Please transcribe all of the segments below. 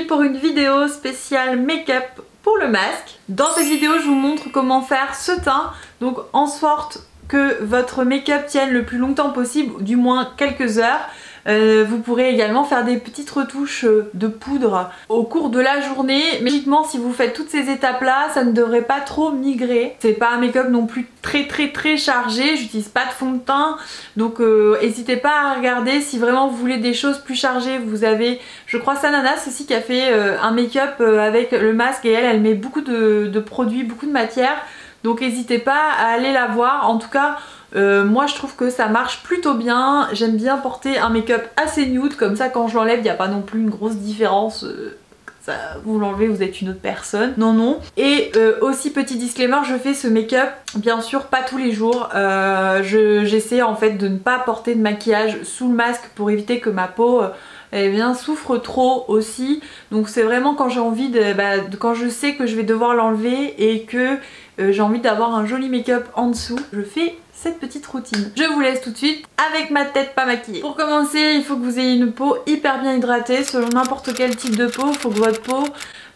aujourd'hui pour une vidéo spéciale make-up pour le masque. Dans cette vidéo je vous montre comment faire ce teint, donc en sorte que votre make-up tienne le plus longtemps possible, ou du moins quelques heures. Vous pourrez également faire des petites retouches de poudre au cours de la journée. Mais logiquement, si vous faites toutes ces étapes là, ça ne devrait pas trop migrer. C'est pas un make-up non plus très chargé, j'utilise pas de fond de teint. Donc n'hésitez pas à regarder si vraiment vous voulez des choses plus chargées. Vous avez, je crois, Sananas aussi qui a fait un make-up avec le masque et elle met beaucoup de produits, beaucoup de matière. Donc n'hésitez pas à aller la voir. En tout cas, moi je trouve que ça marche plutôt bien. J'aime bien porter un make-up assez nude, comme ça quand je l'enlève il n'y a pas non plus une grosse différence. Ça, vous l'enlevez, vous êtes une autre personne. Non. Et aussi petit disclaimer, je fais ce make-up bien sûr pas tous les jours. J'essaie en fait de ne pas porter de maquillage sous le masque pour éviter que ma peau souffre trop aussi. Donc c'est vraiment quand j'ai envie quand je sais que je vais devoir l'enlever et que j'ai envie d'avoir un joli make-up en dessous, je fais cette petite routine. Je vous laisse tout de suite avec ma tête pas maquillée. Pour commencer, il faut que vous ayez une peau hyper bien hydratée. Selon n'importe quel type de peau, il faut que votre peau,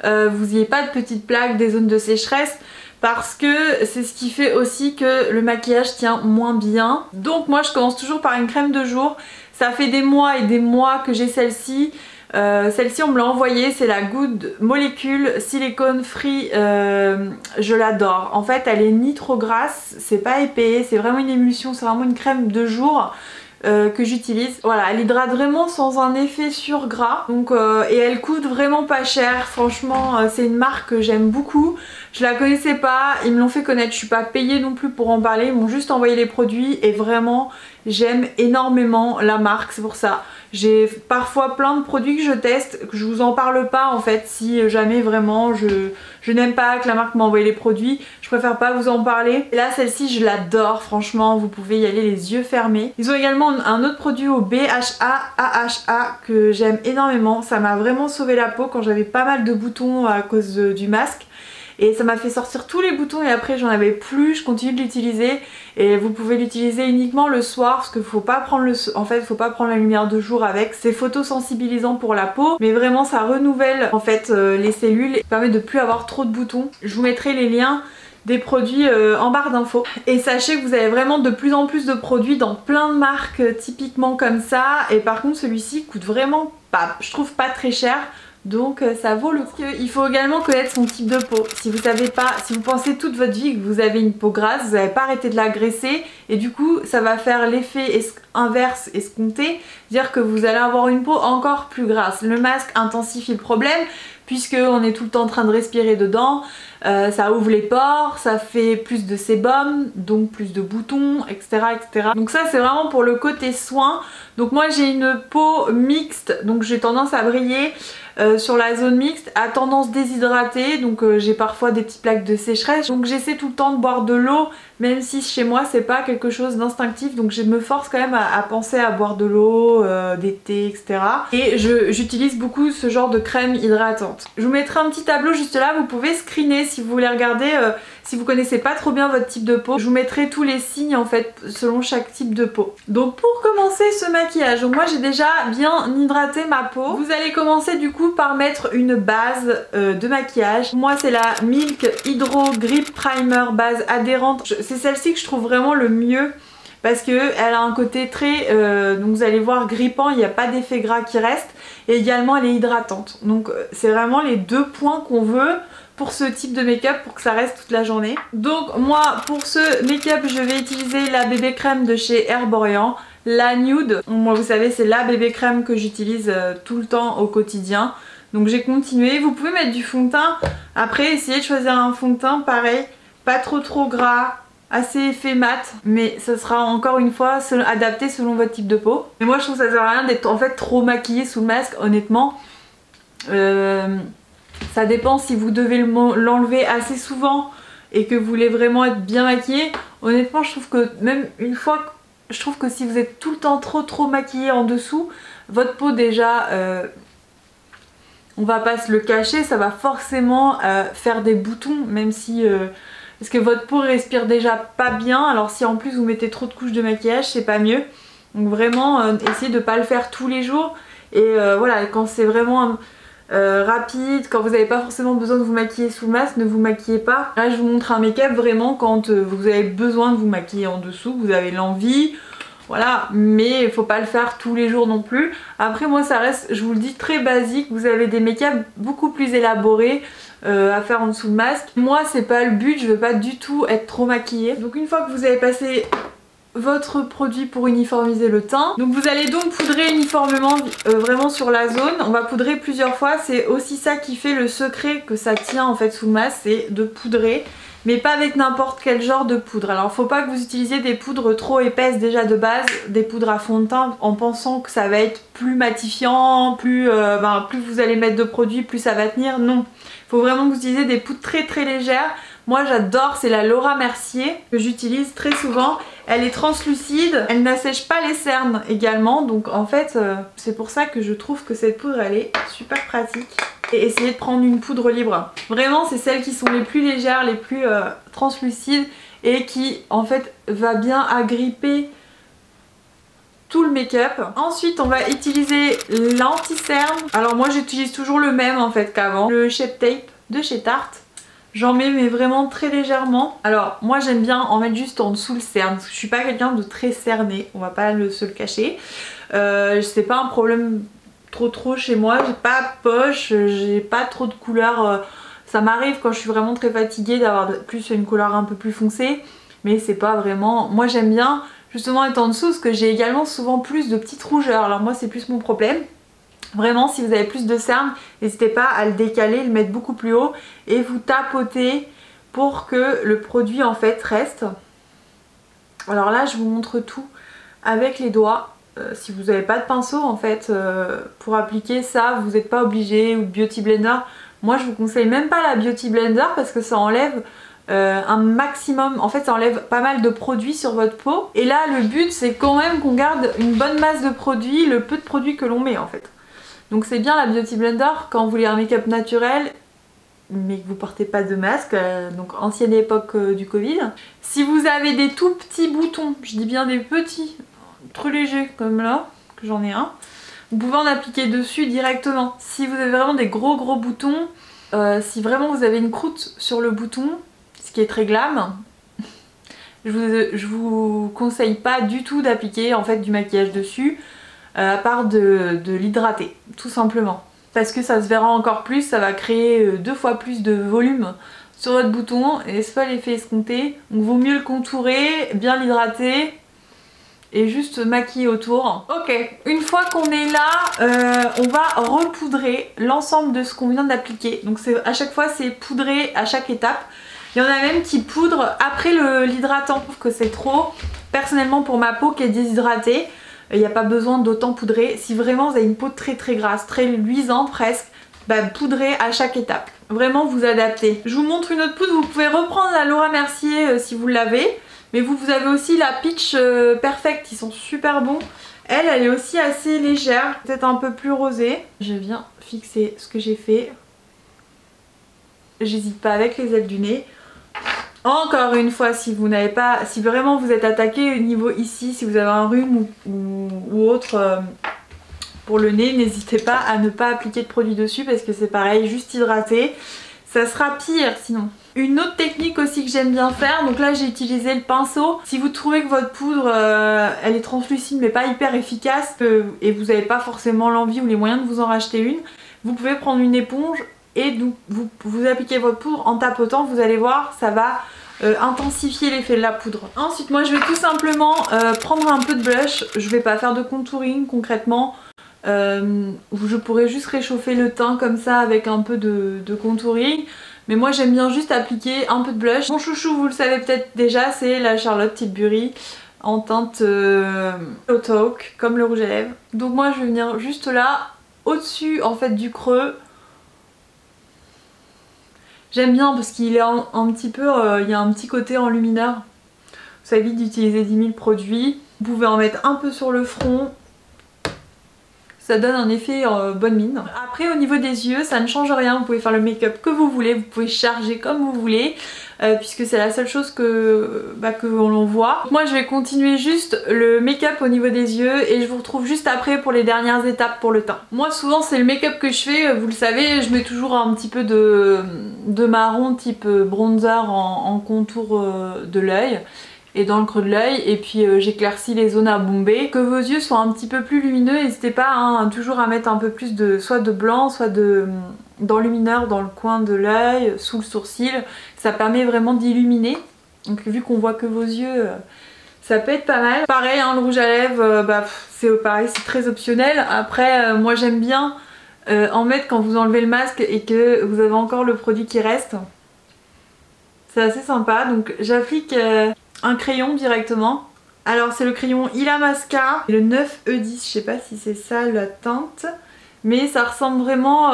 vous n'ayez pas de petites plaques, des zones de sécheresse, parce que c'est ce qui fait aussi que le maquillage tient moins bien. Donc moi je commence toujours par une crème de jour. Ça fait des mois et des mois que j'ai celle-ci. Celle-ci on me l'a envoyée, c'est la Good Molecule Silicone Free, je l'adore. En fait elle est ni trop grasse, c'est pas épais, c'est vraiment une émulsion, c'est vraiment une crème de jour que j'utilise. Voilà, elle hydrate vraiment sans un effet sur gras. Donc, et elle coûte vraiment pas cher, franchement c'est une marque que j'aime beaucoup. Je la connaissais pas, ils me l'ont fait connaître, je suis pas payée non plus pour en parler, ils m'ont juste envoyé les produits et vraiment j'aime énormément la marque, c'est pour ça. J'ai parfois plein de produits que je teste, que je vous en parle pas en fait, si jamais vraiment je n'aime pas que la marque m'a envoyé les produits, je préfère pas vous en parler. Et là celle-ci je l'adore, franchement vous pouvez y aller les yeux fermés. Ils ont également un autre produit au BHA AHA que j'aime énormément, ça m'a vraiment sauvé la peau quand j'avais pas mal de boutons à cause du masque. Et ça m'a fait sortir tous les boutons et après j'en avais plus, je continue de l'utiliser. Et vous pouvez l'utiliser uniquement le soir parce qu'il faut pas prendre faut pas prendre la lumière de jour avec. C'est photosensibilisant pour la peau, mais vraiment ça renouvelle en fait les cellules et permet de plus avoir trop de boutons. Je vous mettrai les liens des produits en barre d'infos. Et sachez que vous avez vraiment de plus en plus de produits dans plein de marques typiquement comme ça. Et par contre celui-ci coûte vraiment pas, je trouve pas très cher. Donc ça vaut le coup. Il faut également connaître son type de peau. Si vous savez pas, si vous pensez toute votre vie que vous avez une peau grasse, vous n'avez pas arrêté de la graisser et du coup ça va faire l'effet inverse escompté, dire que vous allez avoir une peau encore plus grasse. Le masque intensifie le problème puisque on est tout le temps en train de respirer dedans, ça ouvre les pores, ça fait plus de sébum, donc plus de boutons, etc. Donc ça c'est vraiment pour le côté soin. Donc moi j'ai une peau mixte, donc j'ai tendance à briller sur la zone mixte, à tendance déshydratée, donc j'ai parfois des petites plaques de sécheresse. Donc j'essaie tout le temps de boire de l'eau, même si chez moi c'est pas quelque chose d'instinctif, donc je me force quand même à penser à boire de l'eau, des thés, etc. Et j'utilise beaucoup ce genre de crème hydratante. Je vous mettrai un petit tableau juste là, vous pouvez screener si vous voulez regarder, si vous connaissez pas trop bien votre type de peau. Je vous mettrai tous les signes en fait selon chaque type de peau. Donc pour commencer ce maquillage, donc moi j'ai déjà bien hydraté ma peau. Vous allez commencer du coup par mettre une base de maquillage. Moi c'est la Milk Hydro Grip Primer base adhérente. C'est celle-ci que je trouve vraiment le mieux parce qu'elle a un côté très, donc vous allez voir, grippant, il n'y a pas d'effet gras qui reste. Et également elle est hydratante. Donc c'est vraiment les deux points qu'on veut pour ce type de make-up pour que ça reste toute la journée. Donc moi pour ce make-up je vais utiliser la bébé crème de chez Herborian, la Nude. Moi vous savez c'est la bébé crème que j'utilise tout le temps au quotidien. Donc j'ai continué. Vous pouvez mettre du fond de teint. Après essayez de choisir un fond de teint pareil, pas trop gras, assez effet mat, mais ça sera encore une fois adapté selon votre type de peau. Mais moi je trouve que ça sert à rien d'être en fait trop maquillé sous le masque, honnêtement. Ça dépend si vous devez l'enlever assez souvent et que vous voulez vraiment être bien maquillé. Honnêtement je trouve que même une fois, je trouve que si vous êtes tout le temps trop maquillé en dessous, votre peau déjà, on va pas se le cacher, ça va forcément faire des boutons, même si parce que votre peau respire déjà pas bien. Alors si en plus vous mettez trop de couches de maquillage, c'est pas mieux. Donc vraiment essayez de pas le faire tous les jours. Et voilà, quand c'est vraiment rapide, quand vous n'avez pas forcément besoin de vous maquiller sous le masque, ne vous maquillez pas. Là je vous montre un make-up vraiment quand vous avez besoin de vous maquiller en dessous, vous avez l'envie, voilà, mais il faut pas le faire tous les jours non plus. Après moi ça reste, je vous le dis, très basique, vous avez des make-up beaucoup plus élaborés à faire en dessous le masque. Moi c'est pas le but, je veux pas du tout être trop maquillée. Donc une fois que vous avez passé votre produit pour uniformiser le teint. Donc vous allez donc poudrer uniformément vraiment sur la zone. On va poudrer plusieurs fois, c'est aussi ça qui fait le secret que ça tient en fait sous le masque, c'est de poudrer. Mais pas avec n'importe quel genre de poudre. Alors faut pas que vous utilisiez des poudres trop épaisses déjà de base, des poudres à fond de teint en pensant que ça va être plus matifiant, plus vous allez mettre de produits, plus ça va tenir. Non, faut vraiment que vous utilisiez des poudres très très légères. Moi j'adore, c'est la Laura Mercier que j'utilise très souvent. Elle est translucide, elle n'assèche pas les cernes également, donc en fait c'est pour ça que je trouve que cette poudre elle est super pratique. Et essayez de prendre une poudre libre. Vraiment c'est celles qui sont les plus légères, les plus translucides et qui en fait va bien agripper tout le make-up. Ensuite on va utiliser l'anti-cerne. Alors moi j'utilise toujours le même en fait qu'avant, le Shape Tape de chez Tarte. J'en mets mais vraiment très légèrement. Alors moi j'aime bien en mettre juste en dessous le cerne parce que je suis pas quelqu'un de très cerné, on va pas se le cacher. C'est pas un problème trop chez moi, j'ai pas de poche, j'ai pas trop de couleurs. Ça m'arrive quand je suis vraiment très fatiguée d'avoir plus une couleur un peu plus foncée, mais c'est pas vraiment... Moi j'aime bien justement être en dessous parce que j'ai également souvent plus de petites rougeurs, alors moi c'est plus mon problème. Vraiment si vous avez plus de cernes, n'hésitez pas à le décaler, le mettre beaucoup plus haut et vous tapotez pour que le produit en fait reste. Alors là je vous montre tout avec les doigts. Si vous n'avez pas de pinceau en fait pour appliquer ça, vous n'êtes pas obligé, ou Beauty Blender. Moi je vous conseille même pas la Beauty Blender parce que ça enlève un maximum, en fait ça enlève pas mal de produits sur votre peau. Et là le but c'est quand même qu'on garde une bonne masse de produits, le peu de produits que l'on met en fait. Donc c'est bien la Beauty Blender quand vous voulez un make-up naturel mais que vous portez pas de masque, donc ancienne époque du Covid. Si vous avez des tout petits boutons, je dis bien des petits, très légers comme là, que j'en ai un, vous pouvez en appliquer dessus directement. Si vous avez vraiment des gros boutons, si vraiment vous avez une croûte sur le bouton, ce qui est très glam, je vous conseille pas du tout d'appliquer en fait du maquillage dessus, à part de l'hydrater, tout simplement. Parce que ça se verra encore plus, ça va créer 2 fois plus de volume sur votre bouton et c'est pas l'effet escompté. Donc vaut mieux le contourer, bien l'hydrater et juste maquiller autour. Ok, une fois qu'on est là, on va repoudrer l'ensemble de ce qu'on vient d'appliquer. Donc à chaque fois c'est poudré à chaque étape. Il y en a même qui poudrent après l'hydratant, je trouve que c'est trop. Personnellement pour ma peau qui est déshydratée, il n'y a pas besoin d'autant poudrer. Si vraiment vous avez une peau très grasse, très luisante presque, bah poudrez à chaque étape. Vraiment vous adaptez. Je vous montre une autre poudre, vous pouvez reprendre la Laura Mercier si vous l'avez. Mais vous avez aussi la Peach Perfect qui sont super bons. Elle est aussi assez légère, peut-être un peu plus rosée. Je viens fixer ce que j'ai fait. J'hésite pas avec les ailes du nez. Encore une fois, si vous n'avez pas, si vraiment vous êtes attaqué au niveau ici, si vous avez un rhume ou autre pour le nez, n'hésitez pas à ne pas appliquer de produit dessus parce que c'est pareil, juste hydrater. Ça sera pire sinon. Une autre technique aussi que j'aime bien faire, donc là j'ai utilisé le pinceau. Si vous trouvez que votre poudre elle est translucide mais pas hyper efficace et vous n'avez pas forcément l'envie ou les moyens de vous en racheter une, vous pouvez prendre une éponge et donc vous appliquez votre poudre en tapotant, vous allez voir, ça va intensifier l'effet de la poudre. Ensuite moi je vais tout simplement prendre un peu de blush, je vais pas faire de contouring concrètement. Je pourrais juste réchauffer le teint comme ça avec un peu de contouring, mais moi j'aime bien juste appliquer un peu de blush. Mon chouchou vous le savez peut-être déjà, c'est la Charlotte Tilbury en teinte Low Talk comme le rouge à lèvres. Donc moi je vais venir juste là au dessus en fait du creux. J'aime bien parce qu'il est un petit peu, il y a un petit côté enlumineur, ça évite d'utiliser 10 000 produits. Vous pouvez en mettre un peu sur le front. Ça donne un effet bonne mine. Après au niveau des yeux ça ne change rien, vous pouvez faire le make-up que vous voulez, vous pouvez charger comme vous voulez. puisque c'est la seule chose que l'on voit. Moi je vais continuer juste le make-up au niveau des yeux et je vous retrouve juste après pour les dernières étapes pour le teint. Moi souvent c'est le make-up que je fais, vous le savez, je mets toujours un petit peu de marron type bronzer en contour de l'œil et dans le creux de l'œil, et puis j'éclaircis les zones à bomber. Que vos yeux soient un petit peu plus lumineux, n'hésitez pas hein, toujours à mettre un peu plus soit de blanc, soit d'enlumineur dans le coin de l'œil, sous le sourcil. Ça permet vraiment d'illuminer. Donc vu qu'on voit que vos yeux, ça peut être pas mal. Pareil, hein, le rouge à lèvres, c'est pareil, c'est très optionnel. Après, moi j'aime bien en mettre quand vous enlevez le masque et que vous avez encore le produit qui reste. C'est assez sympa, donc j'applique un crayon directement. Alors c'est le crayon Illamasqua, le 9E10, je sais pas si c'est ça la teinte, mais ça ressemble vraiment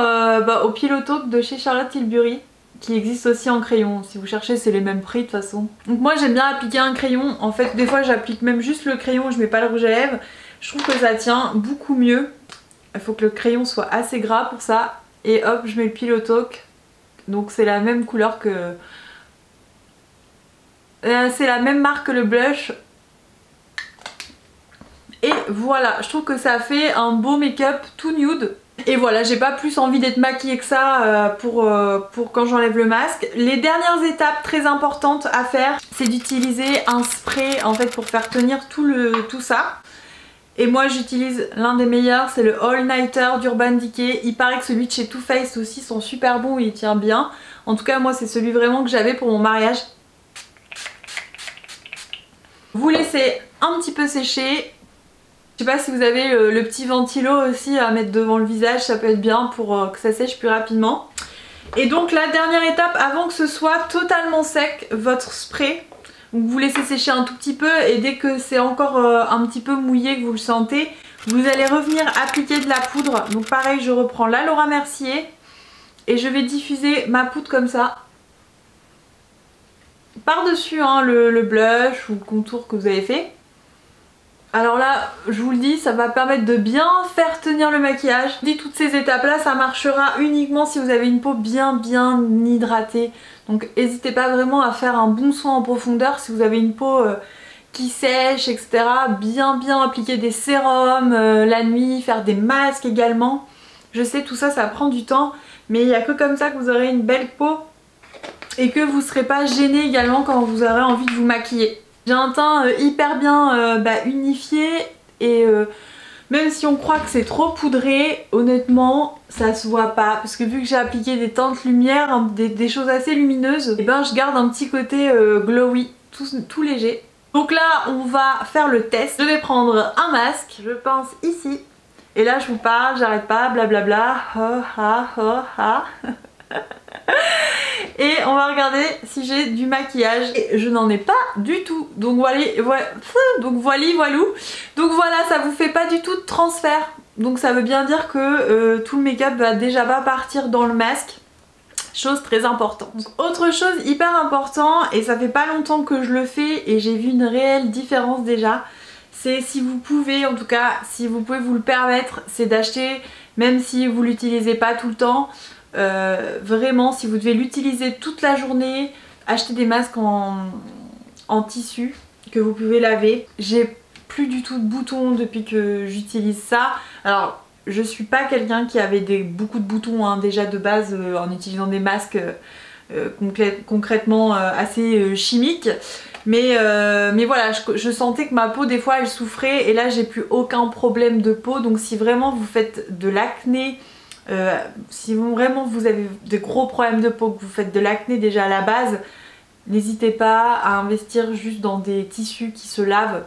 au Pillow Talk de chez Charlotte Tilbury, qui existe aussi en crayon. Si vous cherchez, c'est les mêmes prix de toute façon. Donc moi j'aime bien appliquer un crayon, en fait des fois j'applique même juste le crayon, je mets pas le rouge à lèvres. Je trouve que ça tient beaucoup mieux. Il faut que le crayon soit assez gras pour ça. Et hop, je mets le Pillow Talk. Donc c'est la même couleur que... c'est la même marque que le blush. Et voilà, je trouve que ça fait un beau make-up tout nude. Et voilà, j'ai pas plus envie d'être maquillée que ça pour quand j'enlève le masque. Les dernières étapes très importantes à faire, c'est d'utiliser un spray en fait pour faire tenir tout ça. Et moi j'utilise l'un des meilleurs, c'est le All Nighter d'Urban Decay. Il paraît que celui de chez Too Faced aussi sont super bons et il tient bien. En tout cas moi c'est celui vraiment que j'avais pour mon mariage. Vous laissez un petit peu sécher. Je sais pas si vous avez le petit ventilo aussi à mettre devant le visage, ça peut être bien pour que ça sèche plus rapidement. Et donc la dernière étape, avant que ce soit totalement sec, votre spray, vous laissez sécher un tout petit peu et dès que c'est encore un petit peu mouillé, que vous le sentez, vous allez revenir appliquer de la poudre. Donc pareil, je reprends la Laura Mercier et je vais diffuser ma poudre comme ça. Par-dessus hein, le blush ou le contour que vous avez fait. Alors là, je vous le dis, ça va permettre de bien faire tenir le maquillage. Je dis toutes ces étapes là, ça marchera uniquement si vous avez une peau bien hydratée. Donc n'hésitez pas vraiment à faire un bon soin en profondeur si vous avez une peau qui sèche, etc. Bien appliquer des sérums la nuit, faire des masques également. Je sais, tout ça, ça prend du temps, mais il n'y a que comme ça que vous aurez une belle peau et que vous ne serez pas gêné également quand vous aurez envie de vous maquiller. J'ai un teint hyper bien unifié et même si on croit que c'est trop poudré, honnêtement ça se voit pas parce que vu que j'ai appliqué des teintes lumière, des choses assez lumineuses, et ben je garde un petit côté glowy, tout léger. Donc là on va faire le test. Je vais prendre un masque, je pense ici, et là je vous parle, j'arrête pas, blablabla, et on va regarder si j'ai du maquillage. Et je n'en ai pas du tout. Donc voilà. Donc voilà, ça vous fait pas du tout de transfert. Donc ça veut bien dire que tout le make-up va déjà pas partir dans le masque. Chose très importante. Donc, autre chose hyper important, et ça fait pas longtemps que je le fais et j'ai vu une réelle différence déjà. C'est si vous pouvez, en tout cas si vous pouvez vous le permettre, c'est d'acheter, même si vous l'utilisez pas tout le temps, vraiment si vous devez l'utiliser toute la journée, achetez des masques en tissu que vous pouvez laver. J'ai plus du tout de boutons depuis que j'utilise ça. Alors je suis pas quelqu'un qui avait beaucoup de boutons hein, déjà de base en utilisant des masques concrètement assez chimiques. Mais voilà, je sentais que ma peau des fois elle souffrait et là j'ai plus aucun problème de peau. Donc si vraiment vous faites de l'acné, si vraiment vous avez de gros problèmes de peau, que vous faites de l'acné déjà à la base, n'hésitez pas à investir juste dans des tissus qui se lavent.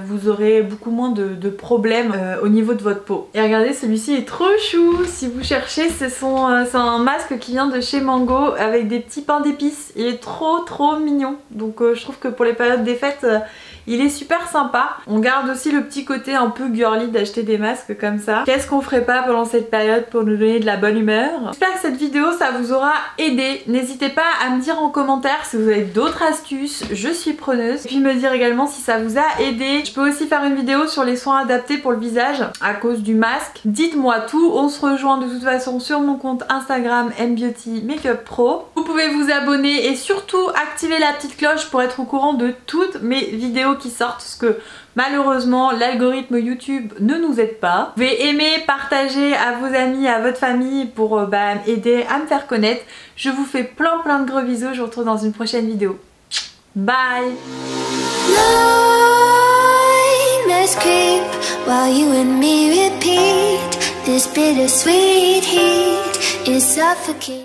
Vous aurez beaucoup moins de problèmes au niveau de votre peau. Et regardez, celui-ci est trop chou. Si vous cherchez, c'est un masque qui vient de chez Mango avec des petits pains d'épices. Il est trop mignon. Donc je trouve que pour les périodes des fêtes, il est super sympa. On garde aussi le petit côté un peu girly d'acheter des masques comme ça. Qu'est-ce qu'on ferait pas pendant cette période pour nous donner de la bonne humeur? J'espère que cette vidéo ça vous aura aidé. N'hésitez pas à me dire en commentaire si vous avez d'autres astuces, je suis preneuse. Et puis me dire également si ça vous a aidé. Je peux aussi faire une vidéo sur les soins adaptés pour le visage à cause du masque. Dites-moi tout, on se rejoint de toute façon sur mon compte Instagram mbeauty makeup pro. Vous pouvez vous abonner et surtout activer la petite cloche pour être au courant de toutes mes vidéos qui sortent, parce que malheureusement l'algorithme YouTube ne nous aide pas. Vous pouvez aimer, partager à vos amis, à votre famille pour aider à me faire connaître. Je vous fais plein de gros bisous, je vous retrouve dans une prochaine vidéo. Bye. Creep while you and me repeat this bittersweet heat is suffocating.